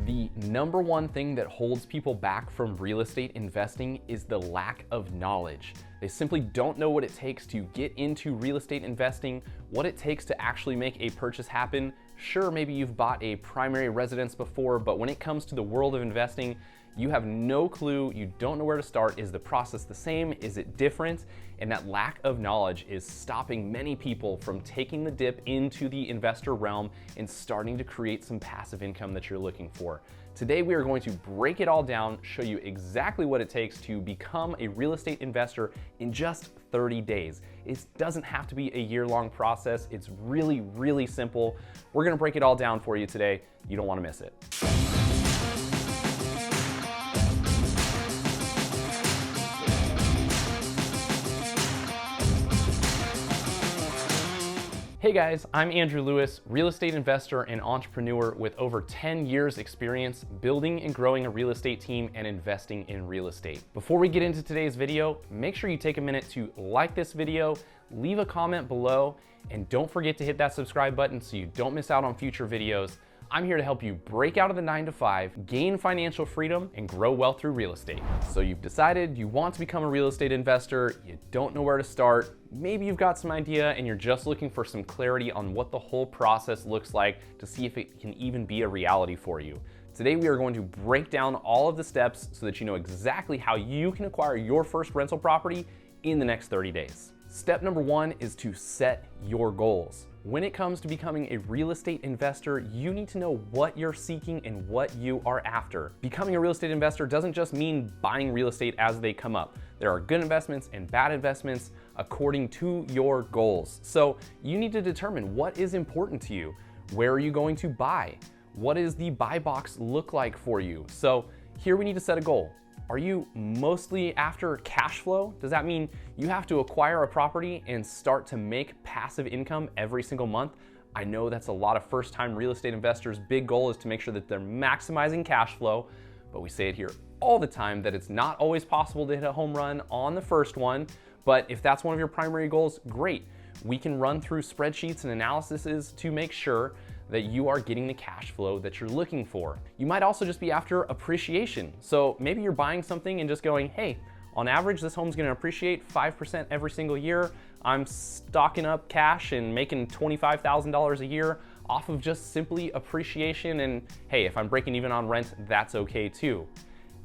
The number one thing that holds people back from real estate investing is the lack of knowledge. They simply don't know what it takes to get into real estate investing, what it takes to actually make a purchase happen. Sure, maybe you've bought a primary residence before, but when it comes to the world of investing, you have no clue, you don't know where to start. Is the process the same? Is it different? And that lack of knowledge is stopping many people from taking the dip into the investor realm and starting to create some passive income that you're looking for. Today, we are going to break it all down, show you exactly what it takes to become a real estate investor in just 30 days. It doesn't have to be a year-long process. It's really, really simple. We're gonna break it all down for you today. You don't wanna miss it. Hey guys, I'm Andrew Lewis, real estate investor and entrepreneur with over 10 years experience building and growing a real estate team and investing in real estate. Before we get into today's video, make sure you take a minute to like this video, leave a comment below, and don't forget to hit that subscribe button so you don't miss out on future videos. I'm here to help you break out of the 9-to-5, gain financial freedom, and grow wealth through real estate. So you've decided you want to become a real estate investor, you don't know where to start, maybe you've got some idea and you're just looking for some clarity on what the whole process looks like to see if it can even be a reality for you. Today we are going to break down all of the steps so that you know exactly how you can acquire your first rental property in the next 30 days. Step number one is to set your goals. When it comes to becoming a real estate investor, you need to know what you're seeking and what you are after. Becoming a real estate investor doesn't just mean buying real estate as they come up. There are good investments and bad investments according to your goals. So you need to determine what is important to you. Where are you going to buy? What does the buy box look like for you? So here we need to set a goal. Are you mostly after cash flow? Does that mean you have to acquire a property and start to make passive income every single month? I know that's a lot of first-time real estate investors' big goal is to make sure that they're maximizing cash flow, but we say it here all the time that it's not always possible to hit a home run on the first one, but if that's one of your primary goals, great. We can run through spreadsheets and analyses to make sure that you are getting the cash flow that you're looking for. You might also just be after appreciation. So maybe you're buying something and just going, hey, on average, this home's gonna appreciate 5% every single year. I'm stocking up cash and making $25,000 a year off of just simply appreciation. And hey, if I'm breaking even on rent, that's okay too.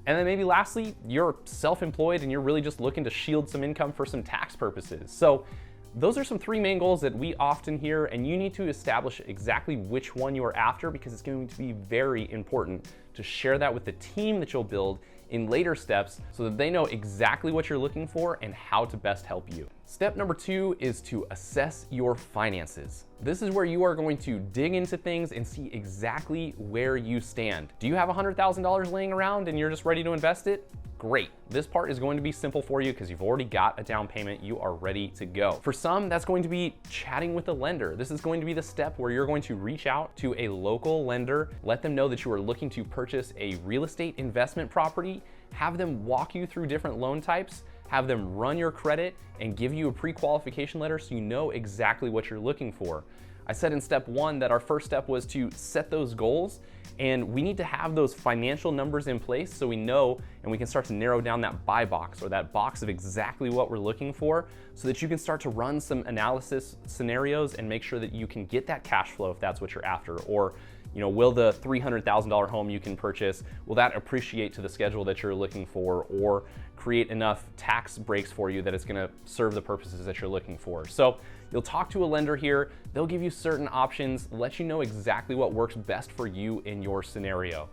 And then maybe lastly, you're self-employed and you're really just looking to shield some income for some tax purposes. So those are some three main goals that we often hear, and you need to establish exactly which one you are after because it's going to be very important to share that with the team that you'll build in later steps so that they know exactly what you're looking for and how to best help you. Step number two is to assess your finances. This is where you are going to dig into things and see exactly where you stand. Do you have $100,000 laying around and you're just ready to invest it? Great. This part is going to be simple for you because you've already got a down payment. You are ready to go. For some, that's going to be chatting with a lender. This is going to be the step where you're going to reach out to a local lender, let them know that you are looking to purchase a real estate investment property, have them walk you through different loan types, have them run your credit and give you a pre-qualification letter so you know exactly what you're looking for. I said in step one that our first step was to set those goals, and we need to have those financial numbers in place so we know and we can start to narrow down that buy box or that box of exactly what we're looking for so that you can start to run some analysis scenarios and make sure that you can get that cash flow if that's what you're after. Or, you know, will the $300,000 home you can purchase, will that appreciate to the schedule that you're looking for or create enough tax breaks for you that it's gonna serve the purposes that you're looking for? So you'll talk to a lender here, they'll give you certain options, let you know exactly what works best for you in your scenario.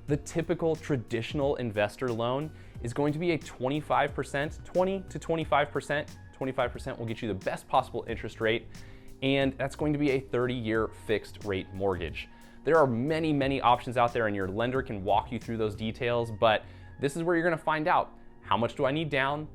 The typical traditional investor loan is going to be a 25%, 20 to 25%. 25% will get you the best possible interest rate, and that's going to be a 30-year fixed rate mortgage. There are many, many options out there and your lender can walk you through those details, but this is where you're gonna find out how much do I need down,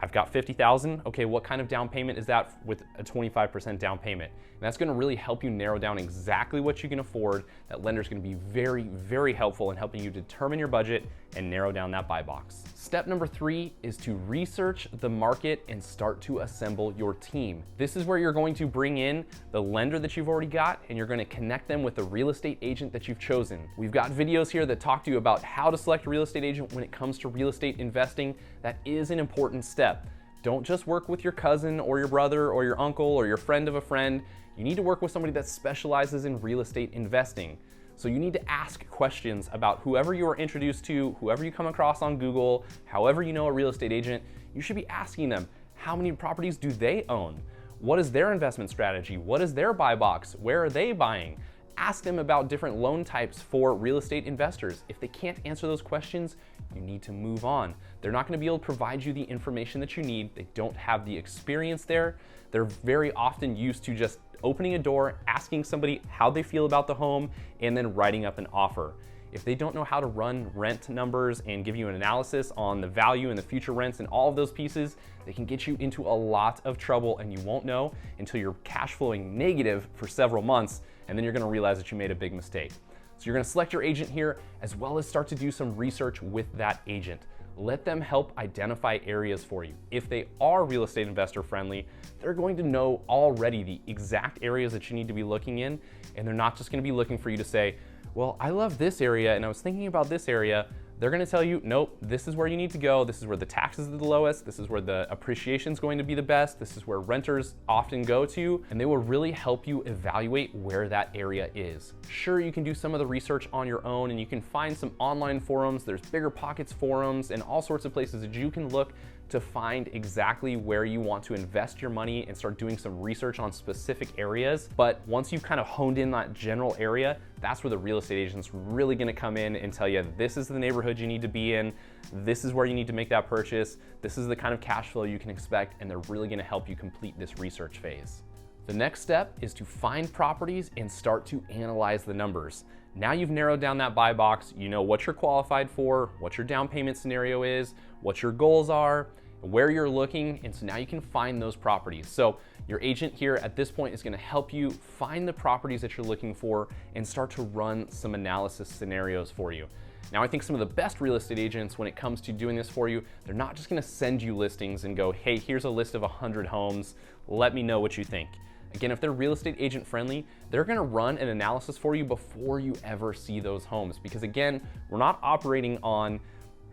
I've got 50,000. Okay, what kind of down payment is that with a 25% down payment? And that's gonna really help you narrow down exactly what you can afford. That lender's gonna be very, very helpful in helping you determine your budget and narrow down that buy box. Step number 3 is to research the market and start to assemble your team. This is where you're going to bring in the lender that you've already got, and you're gonna connect them with the real estate agent that you've chosen. We've got videos here that talk to you about how to select a real estate agent when it comes to real estate investing. That is an important step. Don't just work with your cousin or your brother or your uncle or your friend of a friend. You need to work with somebody that specializes in real estate investing. So you need to ask questions about whoever you are introduced to, whoever you come across on Google, however you know a real estate agent. You should be asking them, how many properties do they own? What is their investment strategy? What is their buy box? Where are they buying? Ask them about different loan types for real estate investors. If they can't answer those questions, you need to move on. They're not going to be able to provide you the information that you need. They don't have the experience there. They're very often used to just opening a door, asking somebody how they feel about the home, and then writing up an offer. If they don't know how to run rent numbers and give you an analysis on the value and the future rents and all of those pieces, they can get you into a lot of trouble, and you won't know until you're cash flowing negative for several months, and then you're gonna realize that you made a big mistake. So you're gonna select your agent here, as well as start to do some research with that agent. Let them help identify areas for you. If they are real estate investor friendly, they're going to know already the exact areas that you need to be looking in, and they're not just gonna be looking for you to say, well, I love this area and I was thinking about this area. They're gonna tell you, nope, this is where you need to go. This is where the taxes are the lowest. This is where the appreciation is going to be the best. This is where renters often go to, and they will really help you evaluate where that area is. Sure, you can do some of the research on your own, and you can find some online forums. There's Bigger Pockets forums and all sorts of places that you can look to find exactly where you want to invest your money and start doing some research on specific areas. But once you've kind of honed in that general area, that's where the real estate agent's really gonna come in and tell you, this is the neighborhood you need to be in, this is where you need to make that purchase, this is the kind of cash flow you can expect, and they're really gonna help you complete this research phase. The next step is to find properties and start to analyze the numbers. Now you've narrowed down that buy box, you know what you're qualified for, what your down payment scenario is, what your goals are, where you're looking, and so now you can find those properties. So your agent here at this point is gonna help you find the properties that you're looking for and start to run some analysis scenarios for you. Now, I think some of the best real estate agents, when it comes to doing this for you, they're not just gonna send you listings and go, hey, here's a list of 100 homes, let me know what you think. Again, if they're real estate agent friendly, they're gonna run an analysis for you before you ever see those homes. Because again, we're not operating on,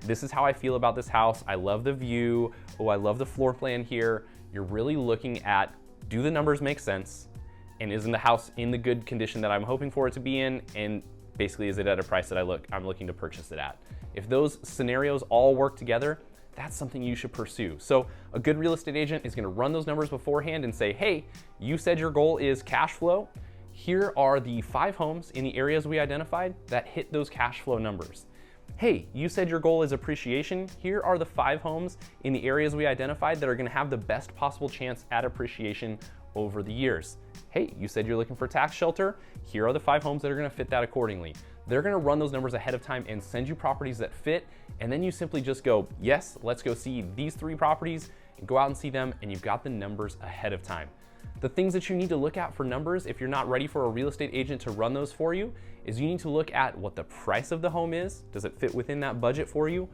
this is how I feel about this house, I love the view, oh, I love the floor plan here. You're really looking at, do the numbers make sense? And isn't the house in the good condition that I'm hoping for it to be in? And basically, is it at a price that I'm looking to purchase it at? If those scenarios all work together, that's something you should pursue. So a good real estate agent is gonna run those numbers beforehand and say, hey, you said your goal is cash flow. Here are the 5 homes in the areas we identified that hit those cash flow numbers. Hey, you said your goal is appreciation. Here are the 5 homes in the areas we identified that are gonna have the best possible chance at appreciation over the years. Hey, you said you're looking for tax shelter. Here are the 5 homes that are gonna fit that accordingly. They're gonna run those numbers ahead of time and send you properties that fit, and then you simply just go, yes, let's go see these 3 properties, and go out and see them, and you've got the numbers ahead of time. The things that you need to look at for numbers, if you're not ready for a real estate agent to run those for you, is you need to look at what the price of the home is. Does it fit within that budget for you?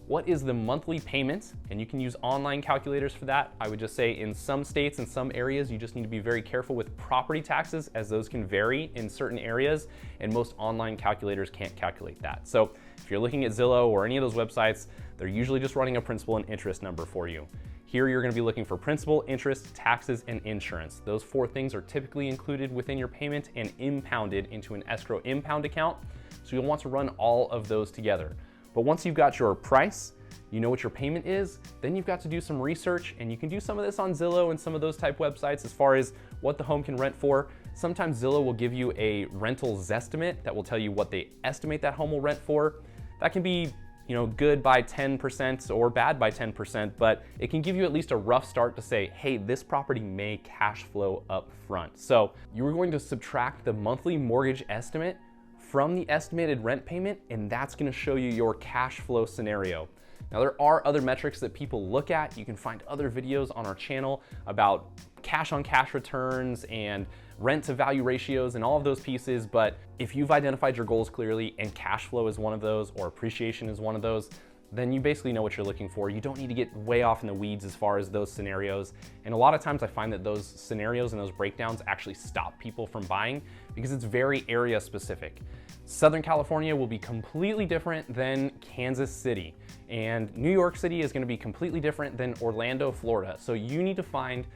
What is the monthly payment? And you can use online calculators for that. I would just say in some states and some areas, you just need to be very careful with property taxes, as those can vary in certain areas, and most online calculators can't calculate that. So if you're looking at Zillow or any of those websites, they're usually just running a principal and interest number for you. Here you're gonna be looking for principal, interest, taxes, and insurance. Those 4 things are typically included within your payment and impounded into an escrow impound account. So you'll want to run all of those together. But once you've got your price, you know what your payment is, then you've got to do some research, and you can do some of this on Zillow and some of those type websites as far as what the home can rent for. Sometimes Zillow will give you a rental zestimate that will tell you what they estimate that home will rent for. That can be, you know, good by 10% or bad by 10%, but it can give you at least a rough start to say, hey, this property may cash flow up front. So you are going to subtract the monthly mortgage estimate from the estimated rent payment, and that's gonna show you your cash flow scenario. Now, there are other metrics that people look at. You can find other videos on our channel about cash on cash returns and rent to value ratios and all of those pieces. But if you've identified your goals clearly and cash flow is one of those, or appreciation is one of those, then you basically know what you're looking for. You don't need to get way off in the weeds as far as those scenarios. And a lot of times I find that those scenarios and those breakdowns actually stop people from buying because it's very area specific. Southern California will be completely different than Kansas City, and New York City is gonna be completely different than Orlando, Florida. So you need to find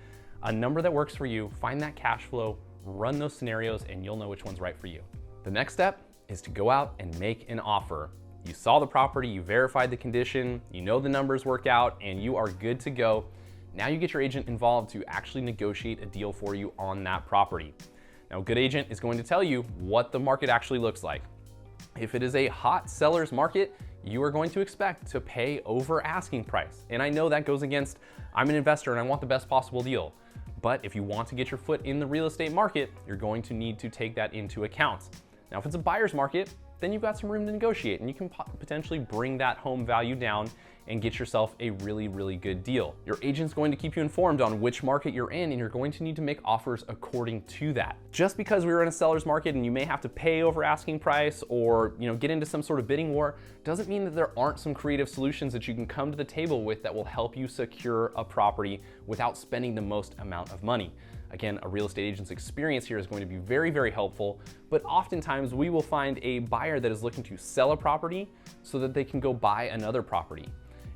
a number that works for you, find that cash flow, run those scenarios, and you'll know which one's right for you. The next step is to go out and make an offer. You saw the property, you verified the condition, you know the numbers work out, and you are good to go. Now you get your agent involved to actually negotiate a deal for you on that property. Now, a good agent is going to tell you what the market actually looks like. If it is a hot seller's market, you are going to expect to pay over asking price. And I know that goes against, I'm an investor and I want the best possible deal. But if you want to get your foot in the real estate market, you're going to need to take that into account. Now, if it's a buyer's market, then you've got some room to negotiate and you can potentially bring that home value down and get yourself a really, really good deal. Your agent's going to keep you informed on which market you're in, and you're going to need to make offers according to that. Just because we're in a seller's market and you may have to pay over asking price or get into some sort of bidding war, doesn't mean that there aren't some creative solutions that you can come to the table with that will help you secure a property without spending the most amount of money. Again, a real estate agent's experience here is going to be very, very helpful, but oftentimes we will find a buyer that is looking to sell a property so that they can go buy another property.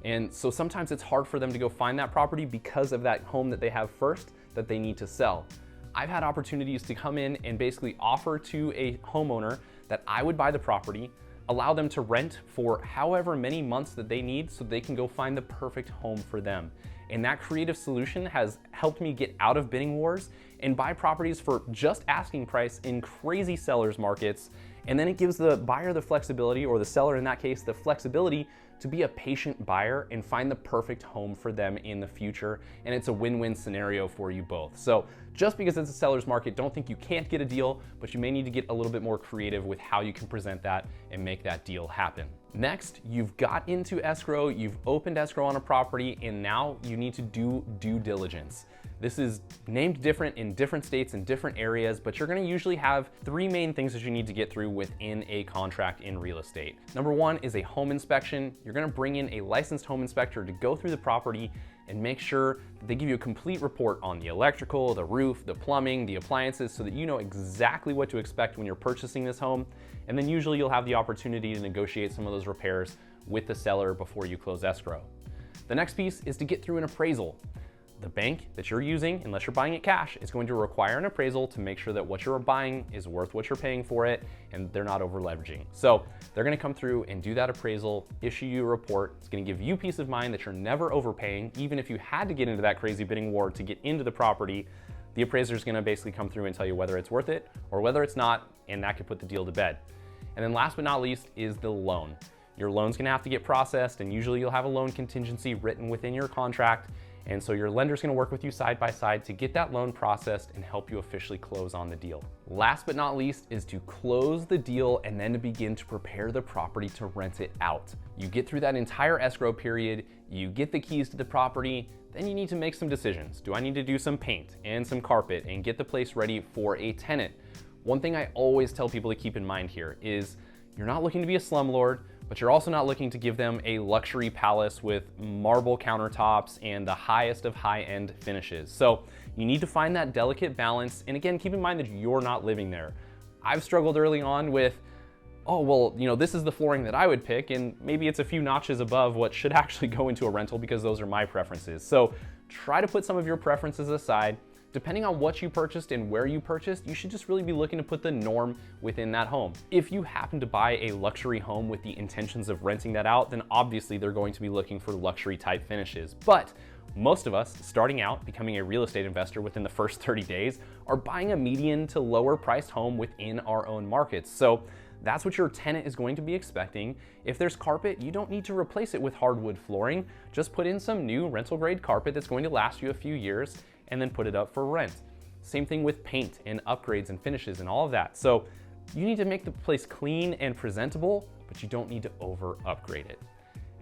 And so sometimes it's hard for them to go find that property because of that home that they have first that they need to sell. I've had opportunities to come in and basically offer to a homeowner that I would buy the property, allow them to rent for however many months that they need so they can go find the perfect home for them. And that creative solution has helped me get out of bidding wars and buy properties for just asking price in crazy sellers markets. And then it gives the buyer the flexibility, or the seller in that case, the flexibility to be a patient buyer and find the perfect home for them in the future. And it's a win-win scenario for you both. So just because it's a seller's market, don't think you can't get a deal, but you may need to get a little bit more creative with how you can present that and make that deal happen. Next, you've got into escrow, you've opened escrow on a property, and now you need to do due diligence. This is named different in different states and different areas, but you're gonna usually have three main things that you need to get through within a contract in real estate. Number one is a home inspection. You're gonna bring in a licensed home inspector to go through the property and make sure that they give you a complete report on the electrical, the roof, the plumbing, the appliances, so that you know exactly what to expect when you're purchasing this home. And then usually you'll have the opportunity to negotiate some of those repairs with the seller before you close escrow. The next piece is to get through an appraisal. The bank that you're using, unless you're buying it cash, is going to require an appraisal to make sure that what you're buying is worth what you're paying for it and they're not over leveraging. So they're gonna come through and do that appraisal, issue you a report. It's gonna give you peace of mind that you're never overpaying. Even if you had to get into that crazy bidding war to get into the property, the appraiser is gonna basically come through and tell you whether it's worth it or whether it's not, and that could put the deal to bed. And then last but not least is the loan. Your loan's gonna have to get processed, and usually you'll have a loan contingency written within your contract. And so your lender's gonna work with you side by side to get that loan processed and help you officially close on the deal. Last but not least is to close the deal and then to begin to prepare the property to rent it out. You get through that entire escrow period, you get the keys to the property, then you need to make some decisions. Do I need to do some paint and some carpet and get the place ready for a tenant? One thing I always tell people to keep in mind here is you're not looking to be a slumlord, but you're also not looking to give them a luxury palace with marble countertops and the highest of high-end finishes. So you need to find that delicate balance. And again, keep in mind that you're not living there. I've struggled early on with, oh, well, this is the flooring that I would pick, and maybe it's a few notches above what should actually go into a rental because those are my preferences. So try to put some of your preferences aside. Depending on what you purchased and where you purchased, you should just really be looking to put the norm within that home. If you happen to buy a luxury home with the intentions of renting that out, then obviously they're going to be looking for luxury type finishes. But most of us starting out becoming a real estate investor within the first 30 days are buying a median to lower priced home within our own markets. So that's what your tenant is going to be expecting. If there's carpet, you don't need to replace it with hardwood flooring. Just put in some new rental grade carpet that's going to last you a few years and then put it up for rent. Same thing with paint and upgrades and finishes and all of that. So you need to make the place clean and presentable, but you don't need to over upgrade it.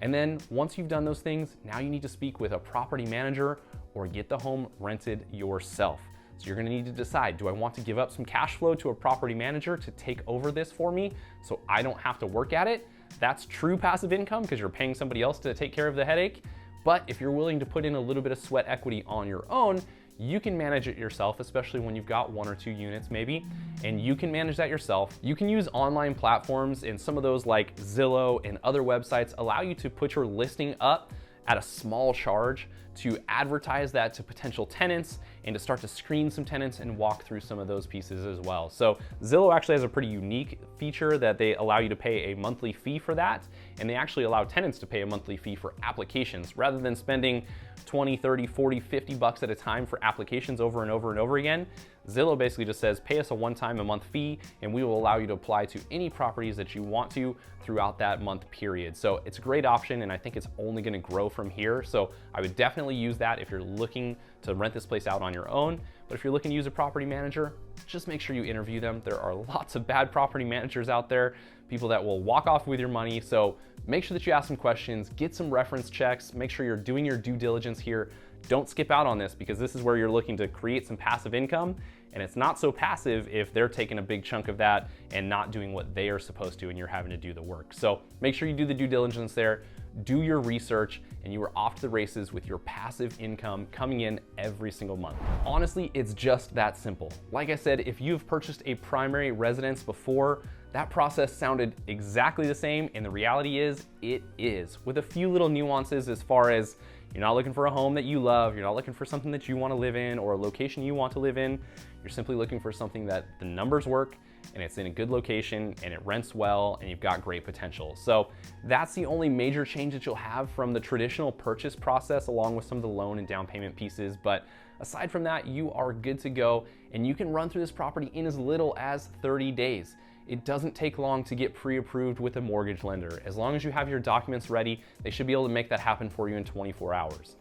And then once you've done those things, now you need to speak with a property manager or get the home rented yourself. So you're gonna need to decide, do I want to give up some cash flow to a property manager to take over this for me so I don't have to work at it? That's true passive income because you're paying somebody else to take care of the headache. But if you're willing to put in a little bit of sweat equity on your own, you can manage it yourself, especially when you've got 1 or 2 units maybe, and you can manage that yourself. You can use online platforms, and some of those like Zillow and other websites allow you to put your listing up at a small charge to advertise that to potential tenants and to start to screen some tenants and walk through some of those pieces as well. So Zillow actually has a pretty unique feature that they allow you to pay a monthly fee for that, and they actually allow tenants to pay a monthly fee for applications rather than spending 20, 30, 40, 50 bucks at a time for applications over and over and over again. Zillow basically just says, pay us a one-time a month fee, and we will allow you to apply to any properties that you want to throughout that month period. So it's a great option, and I think it's only gonna grow from here. So I would definitely use that if you're looking to rent this place out on your own. But if you're looking to use a property manager, just make sure you interview them. There are lots of bad property managers out there, people that will walk off with your money. So make sure that you ask some questions, get some reference checks, make sure you're doing your due diligence here. Don't skip out on this because this is where you're looking to create some passive income, and it's not so passive if they're taking a big chunk of that and not doing what they are supposed to and you're having to do the work. So make sure you do the due diligence there, do your research, and you are off to the races with your passive income coming in every single month. Honestly, it's just that simple. Like I said, if you've purchased a primary residence before, that process sounded exactly the same, and the reality is, it is, with a few little nuances as far as you're not looking for a home that you love, you're not looking for something that you want to live in or a location you want to live in. You're simply looking for something that the numbers work and it's in a good location and it rents well and you've got great potential. So that's the only major change that you'll have from the traditional purchase process, along with some of the loan and down payment pieces. But aside from that, you are good to go, and you can run through this property in as little as 30 days. It doesn't take long to get pre-approved with a mortgage lender. As long as you have your documents ready, they should be able to make that happen for you in 24 hours.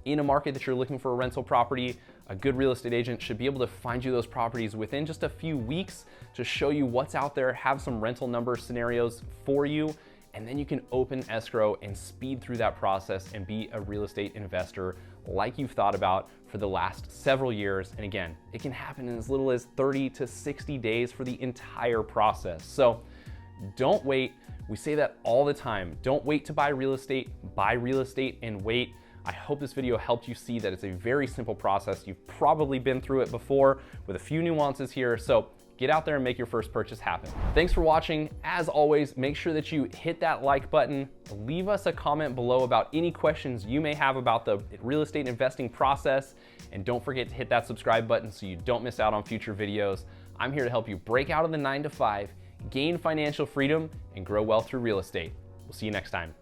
In a market that you're looking for a rental property, a good real estate agent should be able to find you those properties within just a few weeks to show you what's out there, have some rental number scenarios for you, and then you can open escrow and speed through that process and be a real estate investor like you've thought about for the last several years. And again, it can happen in as little as 30 to 60 days for the entire process. So don't wait. We say that all the time. Don't wait to buy real estate and wait. I hope this video helped you see that it's a very simple process. You've probably been through it before with a few nuances here. So get out there and make your first purchase happen. Thanks for watching. As always, make sure that you hit that like button, leave us a comment below about any questions you may have about the real estate investing process, and don't forget to hit that subscribe button so you don't miss out on future videos. I'm here to help you break out of the 9 to 5, gain financial freedom, and grow wealth through real estate. We'll see you next time.